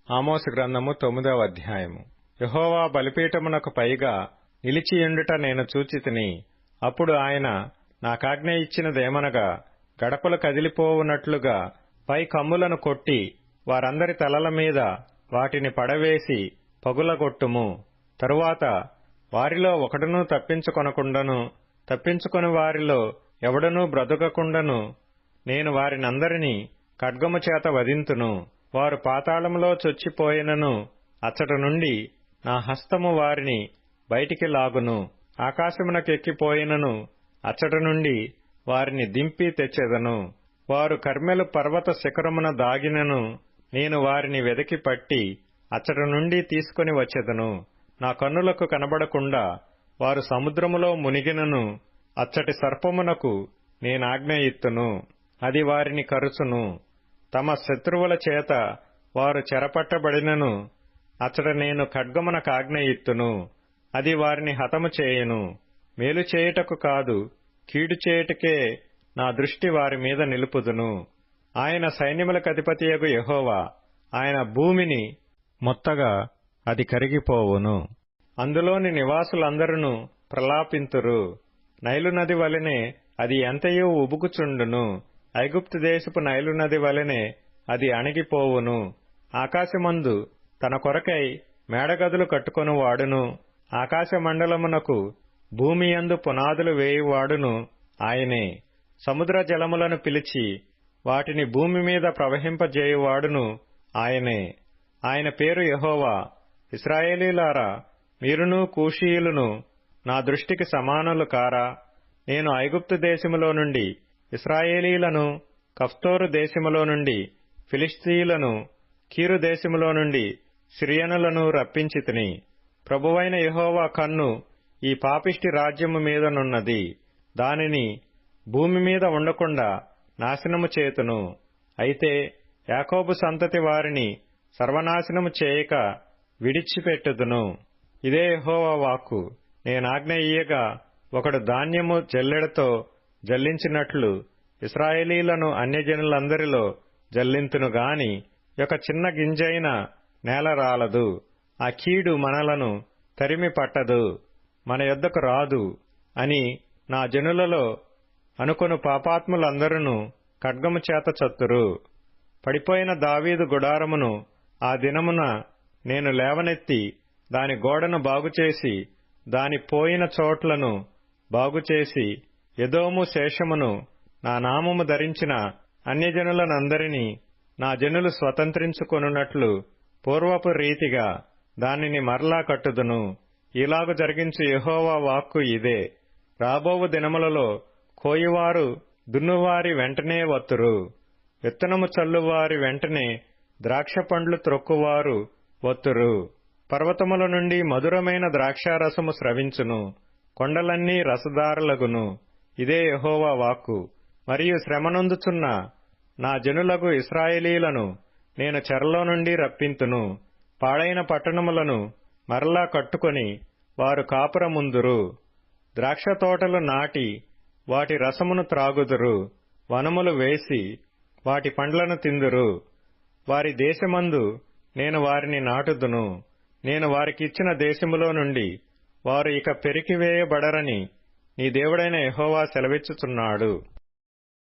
ఆమోసు గ్రంథము 9వ అధ్యాయము. యెహోవా బలిపీఠమునకు పైగా నిలిచియుండుట నేను చూచితిని. అప్పుడు ఆయన నాకాజ్ఞ ఇచ్చినదేమనగా, గడపలు కదిలిపోవునట్లుగా పై కమ్ములను కొట్టి వారందరి తలల మీద వాటిని పడవేసి పగులగొట్టుము. తరువాత వారిలో ఒకడునూ తప్పించుకొనకుండను, తప్పించుకొని వారిలో ఎవడనూ బ్రతుకకుండను నేను వారినందరినీ ఖడ్గము చేత వధింతును. వారు పాతాళములో చొచ్చిపోయినను అచ్చట నుండి నా హస్తము వారిని బయటికి లాగును. ఆకాశమునకెక్కిపోయినను అచ్చట నుండి వారిని దింపి తెచ్చెదను. వారు కర్మెలు పర్వత శిఖరమున దాగినను నేను వారిని వెదకి పట్టి అచ్చట నుండి తీసుకొని వచ్చెదను. నా కన్నులకు కనబడకుండా వారు సముద్రములో మునిగినను అచ్చటి సర్పమునకు నేనాజ్ఞ ఇత్తును, అది వారిని కరుచును. తమ శత్రువుల చేత వారు చెరపట్టబడినను అచ్చట నేను ఖడ్గమునకాజ్ఞ ఇత్తును, అది వారిని హతము చేయును. మేలు చేయుటకు కాదు, కీడు చేయుటకే నా దృష్టి వారి మీద నిలుపుదును. ఆయన సైన్యములకధిపతియగు యెహోవా, ఆయన భూమిని మొత్తగా అది కరిగిపోవును. అందులోని నివాసులందరూ ప్రలాపింతురు. నైలు నది వలెనే అది ఎంతయో ఉబుకుచుండును. ఐగుప్తు దేశపు నైలు నది వలెనే అది అణిగిపోవును. ఆకాశమందు తన కొరకై మేడగదులు కట్టుకొనువాడును, ఆకాశమండలమునకు భూమియందు పునాదులు వేయువాడును ఆయనే. సముద్ర జలములను పిలిచి వాటిని భూమి మీద ప్రవహింపజేయువాడును ఆయనే. ఆయన పేరు యెహోవా. ఇశ్రాయేలీలారా, మీరును కూషీయులును నా దృష్టికి సమానులు కారా? నేను ఐగుప్తు దేశములో నుండి ఇశ్రాయేలీలను, కఫ్తోరు దేశములో నుండి ఫిలిష్తీయులను, కీరు దేశములో నుండి సిరియనులను రప్పించితిని. ప్రభువైన యెహోవా కన్ను ఈ పాపిష్టి రాజ్యము మీదనున్నది. దానిని భూమి మీద ఉండకుండా నాశనము చేతును. అయితే యాకోబు సంతతి వారిని సర్వనాశనము చేయక విడిచిపెట్టుదును. ఇదే యెహోవా వాక్కు. నేనాజ్ఞ ఇయ్యగా ఒకడు ధాన్యము జల్లెడతో జల్లించినట్లు ఇశ్రాయేలీలను అన్యజనులందరిలో జల్లింతును గాని ఒక చిన్న గింజైన నేల రాలదు. ఆ కీడు మనలను తరిమి పట్టదు, మన యొద్దకు రాదు అని నా జనులలో అనుకొను పాపాత్ములందరూ ఖడ్గము చేత చత్తురు. పడిపోయిన దావీదు గుడారమును ఆ దినమున నేను లేవనెత్తి దాని గోడను బాగుచేసి దాని పోయిన చోట్లను బాగుచేసి ఎదోము శేషమును నా నామము ధరించిన అన్యజనులనందరినీ నా జనులు స్వతంత్రించుకొనున్నట్లు పూర్వపు రీతిగా దానిని మరలా కట్టుదును. ఇలాగు జరిగించు యెహోవా వాక్కు ఇదే. రాబోవు దినములలో కోయువారు దున్నువారి వెంటనే వత్తురు, విత్తనము చల్లువారి వెంటనే ద్రాక్ష పండ్లు త్రొక్కువారు వత్తురు. పర్వతముల నుండి మధురమైన ద్రాక్షారసము స్రవించును, కొండలన్నీ రసదారలగును. ఇదే యెహోవా వాక్కు. మరియు శ్రమనొందుచున్న నా జనులగు ఇశ్రాయేలీలను నేను చెరలో నుండి రప్పింతును. పాడైన పట్టణములను మరలా కట్టుకొని వారు కాపురముందురు. ద్రాక్ష తోటలు నాటి వాటి రసమును త్రాగుదురు. వనములు వేసి వాటి పండ్లను తిందురు. వారి దేశమందు నేను వారిని నాటుదును. నేను వారికిచ్చిన దేశములో నుండి వారు ఇక పెరికివేయబడరని నీ దేవుడైన యెహోవా సెలవిచ్చుచున్నాడు.